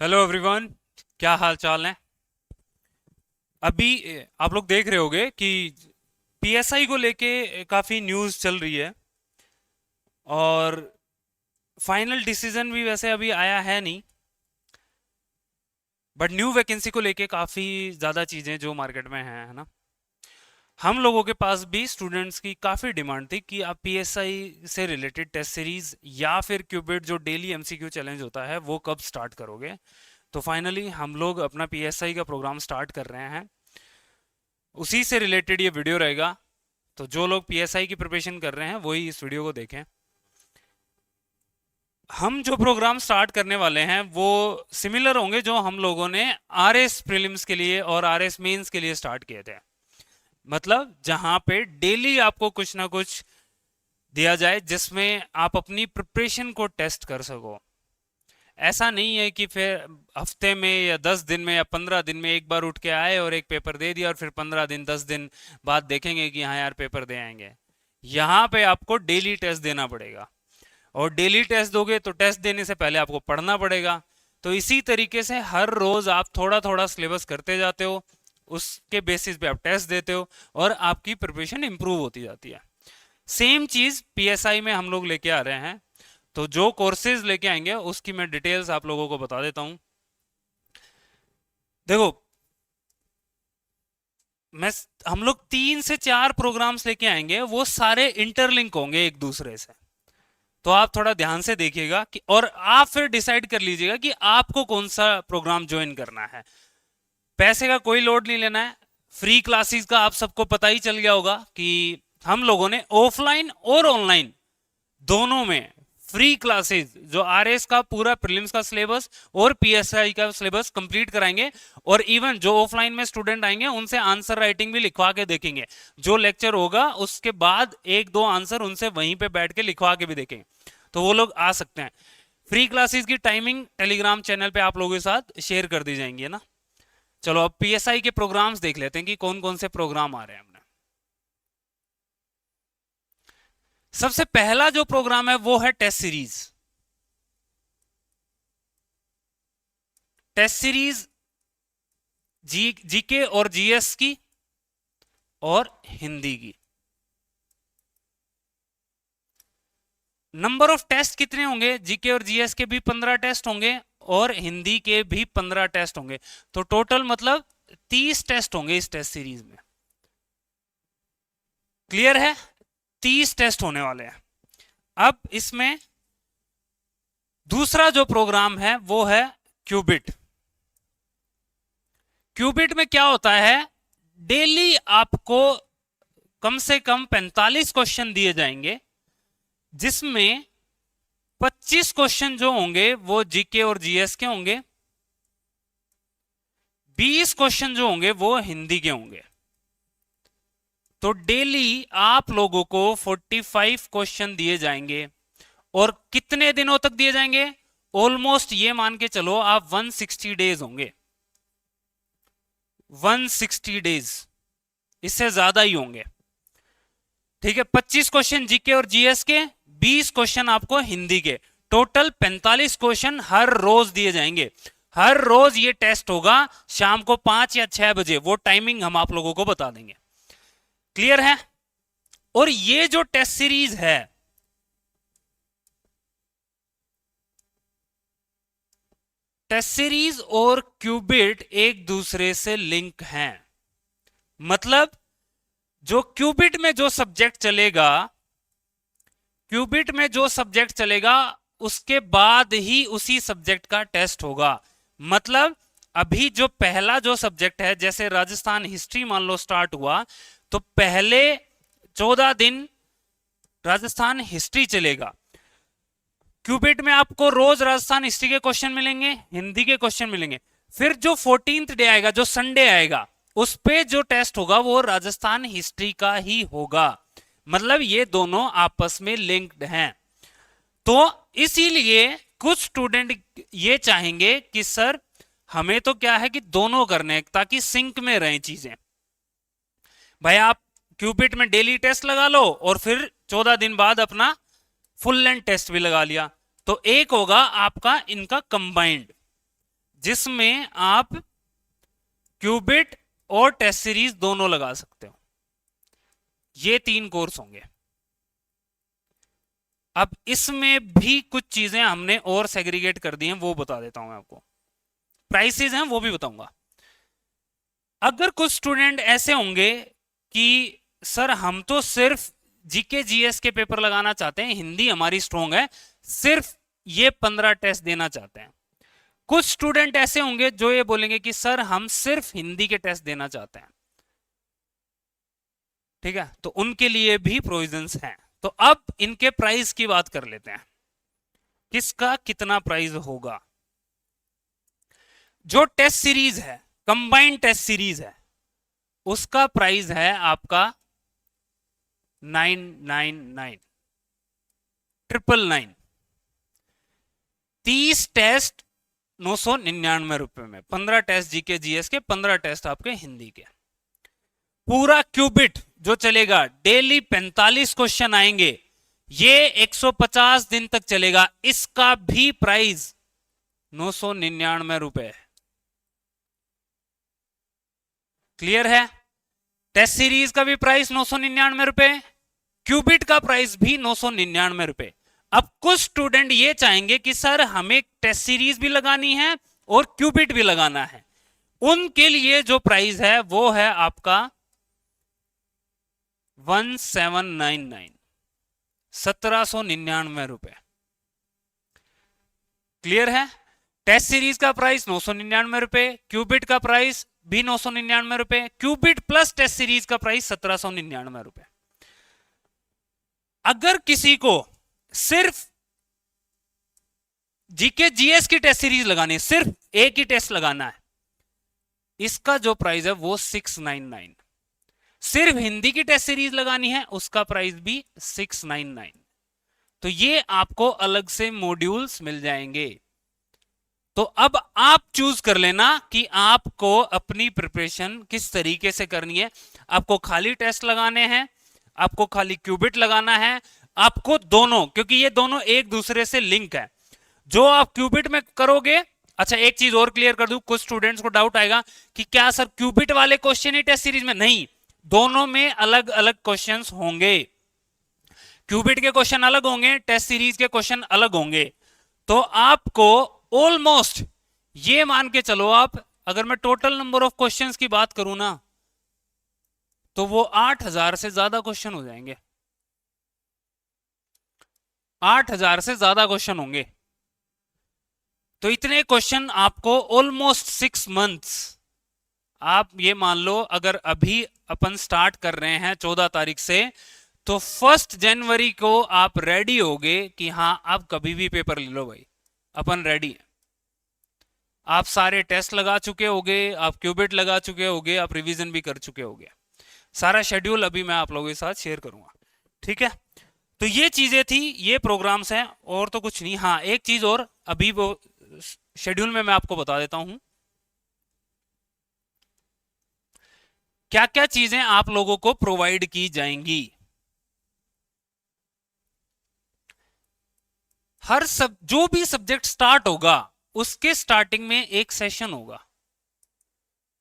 Hello everyone. क्या हाल चाल है? अभी आप लोग देख रहे होंगे कि पीएसआई को लेके काफ़ी न्यूज़ चल रही है। और फाइनल डिसीजन भी वैसे अभी आया है नहीं, बट न्यू वैकेंसी को लेके काफ़ी ज़्यादा चीज़ें जो मार्केट में हैं, है ना। हम लोगों के पास भी स्टूडेंट्स की काफ़ी डिमांड थी कि आप पीएसआई से रिलेटेड टेस्ट सीरीज या फिर क्यूबिट जो डेली एमसीक्यू चैलेंज होता है वो कब स्टार्ट करोगे। तो फाइनली हम लोग अपना पीएसआई का प्रोग्राम स्टार्ट कर रहे हैं। उसी से रिलेटेड ये वीडियो रहेगा। तो जो लोग पीएसआई की प्रिपरेशन कर रहे हैं वही इस वीडियो को देखें। हम जो प्रोग्राम स्टार्ट करने वाले हैं वो सिमिलर होंगे जो हम लोगों ने आरएस प्रीलिम्स के लिए और आरएस मेंस के लिए स्टार्ट किए थे। मतलब जहां पे डेली आपको कुछ ना कुछ दिया जाए जिसमें आप अपनी प्रिपरेशन को टेस्ट कर सको। ऐसा नहीं है कि फिर हफ्ते में या 10 दिन में या 15 दिन में एक बार उठ के आए और एक पेपर दे दिया और फिर 15 दिन 10 दिन बाद देखेंगे कि हाँ यार पेपर दे आएंगे। यहाँ पे आपको डेली टेस्ट देना पड़ेगा। और डेली टेस्ट दोगे तो टेस्ट देने से पहले आपको पढ़ना पड़ेगा। तो इसी तरीके से हर रोज आप थोड़ा थोड़ा सिलेबस करते जाते हो, उसके बेसिस पे आप टेस्ट देते हो और आपकी प्रिपरेशन इंप्रूव होती जाती है। सेम चीज पीएसआई में हम लोग लेके आ रहे हैं। तो जो कोर्सेज लेके आएंगे उसकी मैं डिटेल्स आप लोगों को बता देता हूं। देखो, मैं हम लोग 3 से 4 प्रोग्राम्स लेके आएंगे, वो सारे इंटरलिंक होंगे एक दूसरे से। तो आप थोड़ा ध्यान से देखिएगा कि और आप फिर डिसाइड कर लीजिएगा कि आपको कौन सा प्रोग्राम ज्वाइन करना है। पैसे का कोई लोड नहीं लेना है। फ्री क्लासेस का आप सबको पता ही चल गया होगा कि हम लोगों ने ऑफलाइन और ऑनलाइन दोनों में फ्री क्लासेस जो आरएस का पूरा प्रीलिम्स का सिलेबस और पीएसआई का सिलेबस कंप्लीट कराएंगे। और इवन जो ऑफलाइन में स्टूडेंट आएंगे उनसे आंसर राइटिंग भी लिखवा के देखेंगे। जो लेक्चर होगा उसके बाद एक दो आंसर उनसे वहीं पे बैठ के लिखवा के भी देखेंगे। तो वो लोग आ सकते हैं। फ्री क्लासेस की टाइमिंग टेलीग्राम चैनल पे आप लोगों के साथ शेयर कर दी जाएंगी, है ना। चलो अब पीएसआई के प्रोग्राम्स देख लेते हैं कि कौन कौन से प्रोग्राम आ रहे हैं अपने। सबसे पहला जो प्रोग्राम है वो है test series. Test series GK और जीएस की और हिंदी की। नंबर ऑफ टेस्ट कितने होंगे? जीके और जीएस के भी 15 टेस्ट होंगे और हिंदी के भी 15 टेस्ट होंगे। तो टोटल मतलब 30 टेस्ट होंगे इस टेस्ट सीरीज में। क्लियर है? 30 टेस्ट होने वाले हैं। अब इसमें दूसरा जो प्रोग्राम है वो है क्यूबिट। क्यूबिट में क्या होता है? डेली आपको कम से कम 45 क्वेश्चन दिए जाएंगे, जिसमें 25 क्वेश्चन जो होंगे वो जीके और जीएस के होंगे, 20 क्वेश्चन जो होंगे वो हिंदी के होंगे। तो डेली आप लोगों को 45 क्वेश्चन दिए जाएंगे। और कितने दिनों तक दिए जाएंगे? ऑलमोस्ट ये मान के चलो आप 160 डेज होंगे। 160 डेज, इससे ज्यादा ही होंगे। ठीक है, 25 क्वेश्चन जीके और जीएस के, 20 क्वेश्चन आपको हिंदी के। टोटल 45 क्वेश्चन हर रोज दिए जाएंगे। हर रोज ये टेस्ट होगा शाम को 5 या 6 बजे। वो टाइमिंग हम आप लोगों को बता देंगे। क्लियर है? और ये जो टेस्ट सीरीज है, टेस्ट सीरीज और क्यूबिट एक दूसरे से लिंक हैं। मतलब जो क्यूबिट में जो सब्जेक्ट चलेगा, क्यूबिट में जो सब्जेक्ट चलेगा उसके बाद ही उसी सब्जेक्ट का टेस्ट होगा। मतलब अभी जो पहला जो सब्जेक्ट है, जैसे राजस्थान हिस्ट्री मान लो स्टार्ट हुआ, तो पहले 14 दिन राजस्थान हिस्ट्री चलेगा। क्यूबिट में आपको रोज राजस्थान हिस्ट्री के क्वेश्चन मिलेंगे, हिंदी के क्वेश्चन मिलेंगे। फिर जो 14th डे आएगा, जो संडे आएगा, उस पे जो टेस्ट होगा वो राजस्थान हिस्ट्री का ही होगा। मतलब ये दोनों आपस में लिंक्ड हैं। तो इसीलिए कुछ स्टूडेंट ये चाहेंगे कि सर हमें तो क्या है कि दोनों करने हैं ताकि सिंक में रहें चीजें। भाई आप क्यूबिट में डेली टेस्ट लगा लो और फिर 14 दिन बाद अपना फुल लेंथ टेस्ट भी लगा लिया, तो एक होगा आपका इनका कंबाइंड। जिसमें आप क्यूबिट और टेस्ट सीरीज दोनों लगा सकते हो। ये 3 कोर्स होंगे। अब इसमें भी कुछ चीजें हमने और सेग्रीगेट कर दी हैं, वो बता देता हूं मैं आपको। प्राइसेस हैं वो भी बताऊंगा। अगर कुछ स्टूडेंट ऐसे होंगे कि सर हम तो सिर्फ जीके जीएस के पेपर लगाना चाहते हैं, हिंदी हमारी स्ट्रोंग है, सिर्फ ये 15 टेस्ट देना चाहते हैं। कुछ स्टूडेंट ऐसे होंगे जो ये बोलेंगे कि सर हम सिर्फ हिंदी के टेस्ट देना चाहते हैं। ठीक है, तो उनके लिए भी प्रोविजंस हैं। तो अब इनके प्राइस की बात कर लेते हैं, किसका कितना प्राइस होगा। जो टेस्ट सीरीज है, कंबाइंड टेस्ट सीरीज है, उसका प्राइस है आपका 999 999। 30 टेस्ट 999 रुपए में, 15 टेस्ट जीके जीएस के, 15 टेस्ट आपके हिंदी के। पूरा क्यूबिट जो चलेगा, डेली 45 क्वेश्चन आएंगे, ये 150 दिन तक चलेगा। इसका भी प्राइस 999 रुपए। क्लियर है? टेस्ट सीरीज का भी प्राइस 999 रुपए, क्यूबिट का प्राइस भी 999 रुपए। अब कुछ स्टूडेंट ये चाहेंगे कि सर हमें टेस्ट सीरीज भी लगानी है और क्यूबिट भी लगाना है। उनके लिए जो प्राइस है वो है आपका 1799 1799 रुपए। क्लियर है? टेस्ट सीरीज का प्राइस 999 रुपए, क्यूबिट का प्राइस भी 999 रुपए, क्यूबिट प्लस टेस्ट सीरीज का प्राइस 1799 रुपए। अगर किसी को सिर्फ जीके जीएस की टेस्ट सीरीज लगानी है, सिर्फ एक ही टेस्ट लगाना है, इसका जो प्राइस है वो 699। सिर्फ हिंदी की टेस्ट सीरीज लगानी है, उसका प्राइस भी 699। तो ये आपको अलग से मॉड्यूल्स मिल जाएंगे। तो अब आप चूज कर लेना कि आपको अपनी प्रिपरेशन किस तरीके से करनी है। आपको खाली टेस्ट लगाने हैं, आपको खाली क्यूबिट लगाना है, आपको दोनों, क्योंकि ये दोनों एक दूसरे से लिंक है। जो आप क्यूबिट में करोगे, अच्छा एक चीज और क्लियर कर दूं, कुछ स्टूडेंट्स को डाउट आएगा कि क्या सर क्यूबिट वाले क्वेश्चन ही टेस्ट सीरीज में? नहीं, दोनों में अलग अलग क्वेश्चंस होंगे। क्यूबिट के क्वेश्चन अलग होंगे, टेस्ट सीरीज के क्वेश्चन अलग होंगे। तो आपको ऑलमोस्ट ये मान के चलो, आप अगर मैं टोटल नंबर ऑफ क्वेश्चंस की बात करूं ना, तो वो 8000 से ज्यादा क्वेश्चन हो जाएंगे। 8000 से ज्यादा क्वेश्चन होंगे। तो इतने क्वेश्चन आपको ऑलमोस्ट 6 मंथ्स, आप ये मान लो अगर अभी अपन स्टार्ट कर रहे हैं 14 तारीख से, तो 1 जनवरी को आप रेडी होगे कि हाँ आप कभी भी पेपर ले लो भाई, अपन रेडी है। आप सारे टेस्ट लगा चुके होगे, आप क्यूबिट लगा चुके होगे, आप रिवीजन भी कर चुके होगे। सारा शेड्यूल अभी मैं आप लोगों के साथ शेयर करूंगा। ठीक है, तो ये चीजें थी, ये प्रोग्राम्स हैं, और तो कुछ नहीं। हाँ एक चीज और अभी वो शेड्यूल में मैं आपको बता देता हूं, क्या क्या चीजें आप लोगों को प्रोवाइड की जाएंगी। हर सब जो भी सब्जेक्ट स्टार्ट होगा उसके स्टार्टिंग में एक सेशन होगा।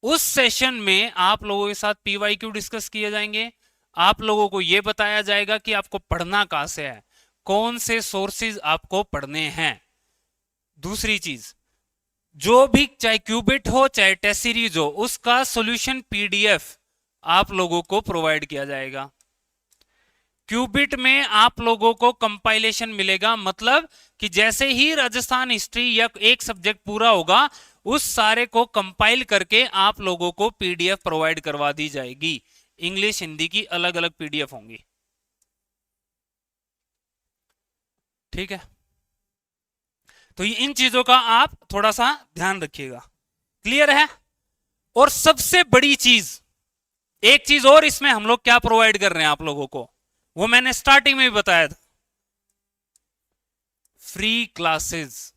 उस सेशन में आप लोगों के साथ पीवाईक्यू डिस्कस किए जाएंगे। आप लोगों को यह बताया जाएगा कि आपको पढ़ना कहां से है, कौन से सोर्सेज आपको पढ़ने हैं। दूसरी चीज, जो भी चाहे क्यूबिट हो चाहे टेस्ट सीरीज हो, उसका सॉल्यूशन पीडीएफ आप लोगों को प्रोवाइड किया जाएगा। क्यूबिट में आप लोगों को कंपाइलेशन मिलेगा, मतलब कि जैसे ही राजस्थान हिस्ट्री या एक सब्जेक्ट पूरा होगा, उस सारे को कंपाइल करके आप लोगों को पीडीएफ प्रोवाइड करवा दी जाएगी। इंग्लिश हिंदी की अलग अलग पीडीएफ होंगी। ठीक है, तो ये इन चीजों का आप थोड़ा सा ध्यान रखिएगा। क्लियर है? और सबसे बड़ी चीज, एक चीज और इसमें हम लोग क्या प्रोवाइड कर रहे हैं आप लोगों को, वो मैंने स्टार्टिंग में भी बताया था, फ्री क्लासेस।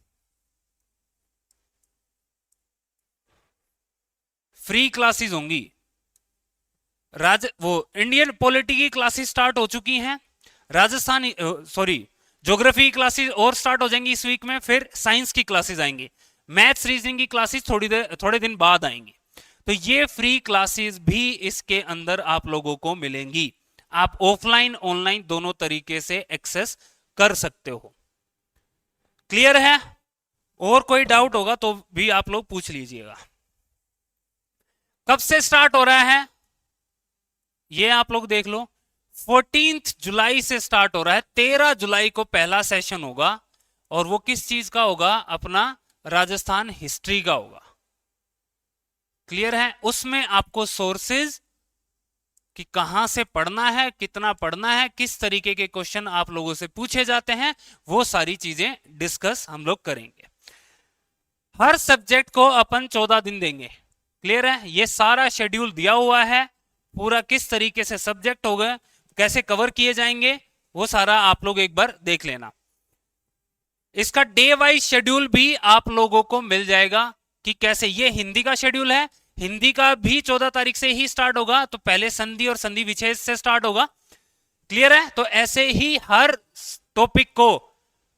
फ्री क्लासेस होंगी। वो इंडियन पॉलिटी की क्लासेस स्टार्ट हो चुकी हैं, राजस्थान ज्योग्राफी क्लासेस और स्टार्ट हो जाएंगी इस वीक में, फिर साइंस की क्लासेस आएंगी। मैथ्स रीजनिंग की क्लासेस थोड़े दिन बाद आएंगी। तो ये फ्री क्लासेस भी इसके अंदर आप लोगों को मिलेंगी। आप ऑफलाइन ऑनलाइन दोनों तरीके से एक्सेस कर सकते हो। क्लियर है? और कोई डाउट होगा तो भी आप लोग पूछ लीजिएगा। कब से स्टार्ट हो रहा है ये आप लोग देख लो। 14 जुलाई से स्टार्ट हो रहा है। 13 जुलाई को पहला सेशन होगा और वो किस चीज का होगा? अपना राजस्थान हिस्ट्री का होगा। क्लियर है? उसमें आपको सोर्सेज कि कहां से पढ़ना है, कितना पढ़ना है, किस तरीके के क्वेश्चन आप लोगों से पूछे जाते हैं, वो सारी चीजें डिस्कस हम लोग करेंगे। हर सब्जेक्ट को अपन 14 दिन देंगे। क्लियर है? ये सारा शेड्यूल दिया हुआ है पूरा, किस तरीके से सब्जेक्ट हो गए, कैसे कवर किए जाएंगे, वो सारा आप लोग एक बार देख लेना। इसका डे वाइज शेड्यूल भी आप लोगों को मिल जाएगा कि कैसे। ये हिंदी का शेड्यूल है, हिंदी का भी 14 तारीख से ही स्टार्ट होगा। तो पहले संधि और संधि विच्छेद से स्टार्ट होगा। क्लियर है? तो ऐसे ही हर टॉपिक को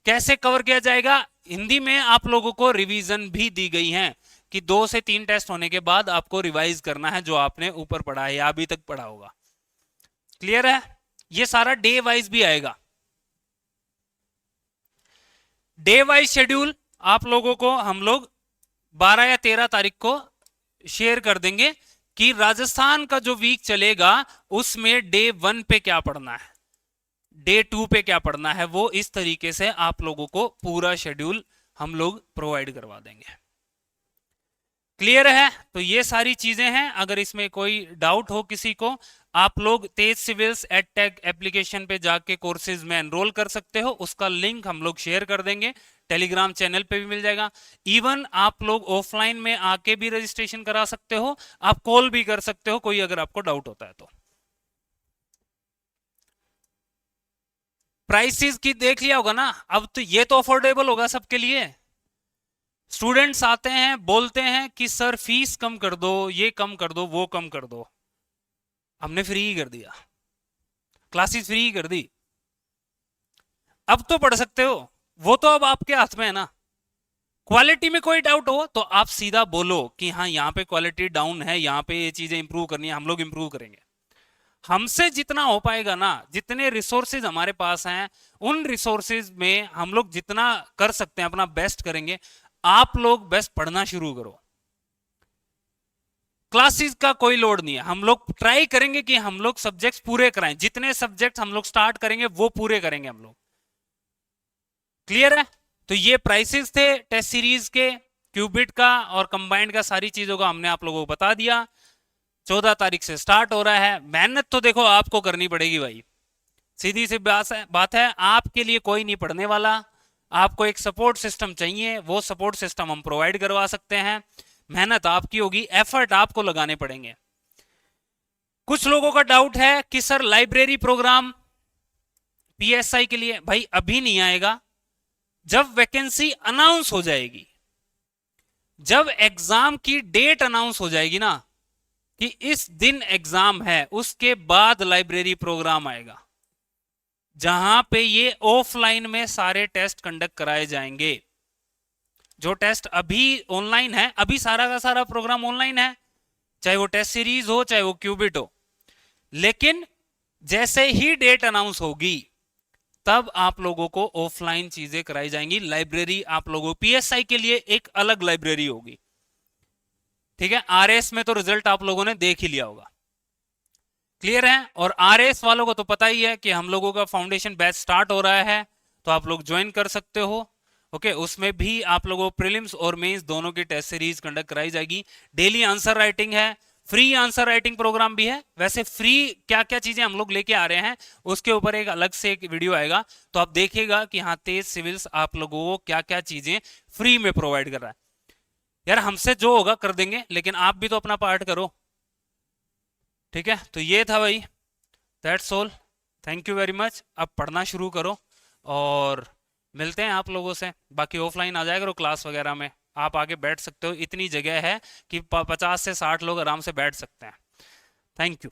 कैसे कवर किया जाएगा। हिंदी में आप लोगों को रिवीजन भी दी गई है कि 2 से 3 टेस्ट होने के बाद आपको रिवाइज करना है जो आपने ऊपर पढ़ा है या अभी तक पढ़ा होगा। क्लियर है? ये सारा डे वाइज भी आएगा। डे वाइज शेड्यूल आप लोगों को हम लोग 12 या 13 तारीख को शेयर कर देंगे कि राजस्थान का जो वीक चलेगा उसमें डे 1 पे क्या पढ़ना है, डे 2 पे क्या पढ़ना है, वो इस तरीके से आप लोगों को पूरा शेड्यूल हम लोग प्रोवाइड करवा देंगे। क्लियर है? तो ये सारी चीजें हैं। अगर इसमें कोई डाउट हो किसी को, आप लोग तेज सिविल्स एडटेक एप्लीकेशन पे जाके कोर्सेज में एनरोल कर सकते हो। उसका लिंक हम लोग शेयर कर देंगे, टेलीग्राम चैनल पे भी मिल जाएगा। इवन आप लोग ऑफलाइन में आके भी रजिस्ट्रेशन करा सकते हो, आप कॉल भी कर सकते हो कोई अगर आपको डाउट होता है तो। प्राइसेस की देख लिया होगा ना। अब तो ये तो अफोर्डेबल होगा सबके लिए। स्टूडेंट्स आते हैं बोलते हैं कि सर फीस कम कर दो, ये कम कर दो, वो कम कर दो। हमने फ्री ही कर दिया, क्लासेस फ्री ही कर दी। अब तो पढ़ सकते हो, वो तो अब आपके हाथ में है ना। क्वालिटी में कोई डाउट हो तो आप सीधा बोलो कि हाँ यहाँ पे क्वालिटी डाउन है, यहाँ पे ये चीजें इंप्रूव करनी है, हम लोग इंप्रूव करेंगे। हमसे जितना हो पाएगा ना, जितने रिसोर्सेज हमारे पास हैं उन रिसोर्सेज में हम लोग जितना कर सकते हैं अपना बेस्ट करेंगे। आप लोग बेस्ट पढ़ना शुरू करो। क्लासेस का कोई लोड नहीं है। हम लोग ट्राई करेंगे कि हम लोग सब्जेक्ट्स पूरे कराएं। जितने सब्जेक्ट हम लोग स्टार्ट करेंगे वो पूरे करेंगे हम लोग। क्लियर है? तो ये प्राइसेस थे टेस्ट सीरीज के, क्यूबिट का और कंबाइंड का, सारी चीजों का हमने आप लोगों को बता दिया। 14 तारीख से स्टार्ट हो रहा है। मेहनत तो देखो आपको करनी पड़ेगी भाई, सीधी सी बात है। आपके लिए कोई नहीं पढ़ने वाला। आपको एक सपोर्ट सिस्टम चाहिए, वो सपोर्ट सिस्टम हम प्रोवाइड करवा सकते हैं। मेहनत आपकी होगी, एफर्ट आपको लगाने पड़ेंगे। कुछ लोगों का डाउट है कि सर लाइब्रेरी प्रोग्राम पीएसआई के लिए, भाई अभी नहीं आएगा, जब वैकेंसी अनाउंस हो जाएगी, जब एग्जाम की डेट अनाउंस हो जाएगी ना कि इस दिन एग्जाम है, उसके बाद लाइब्रेरी प्रोग्राम आएगा जहां पे ये ऑफलाइन में सारे टेस्ट कंडक्ट कराए जाएंगे। जो टेस्ट अभी ऑनलाइन है, अभी सारा का सारा प्रोग्राम ऑनलाइन है, चाहे वो टेस्ट सीरीज हो चाहे वो क्यूबिट हो। लेकिन जैसे ही डेट अनाउंस होगी तब आप लोगों को ऑफलाइन चीजें कराई जाएंगी। लाइब्रेरी आप लोगों, पीएसआई के लिए एक अलग लाइब्रेरी होगी, ठीक है। आरएस में तो रिजल्ट आप लोगों ने देख ही लिया होगा, क्लियर है। और आरएस वालों को तो पता ही है कि हम लोगों का फाउंडेशन बैच स्टार्ट हो रहा है, तो आप लोग ज्वाइन कर सकते हो। ओके, उसमें भी आप लोगों को प्रीलिम्स और मेंस दोनों की टेस्ट सीरीज कंडक्ट कराई जाएगी। डेली आंसर राइटिंग है, फ्री आंसर राइटिंग प्रोग्राम भी है। वैसे फ्री क्या क्या चीजें हम लोग लेके आ रहे हैं उसके ऊपर एक अलग से एक वीडियो आएगा, तो आप देखिएगा कि हाँ तेज सिविल्स आप लोगों को क्या क्या चीजें फ्री में प्रोवाइड कर रहा है। यार हमसे जो होगा कर देंगे, लेकिन आप भी तो अपना पार्ट करो, ठीक है। तो ये था भाई, that's all, thank you very much. अब पढ़ना शुरू करो और मिलते हैं आप लोगों से। बाकी ऑफलाइन आ जाएगा क्लास वगैरह में, आप आगे बैठ सकते हो, इतनी जगह है कि 50 से 60 लोग आराम से बैठ सकते हैं। Thank you.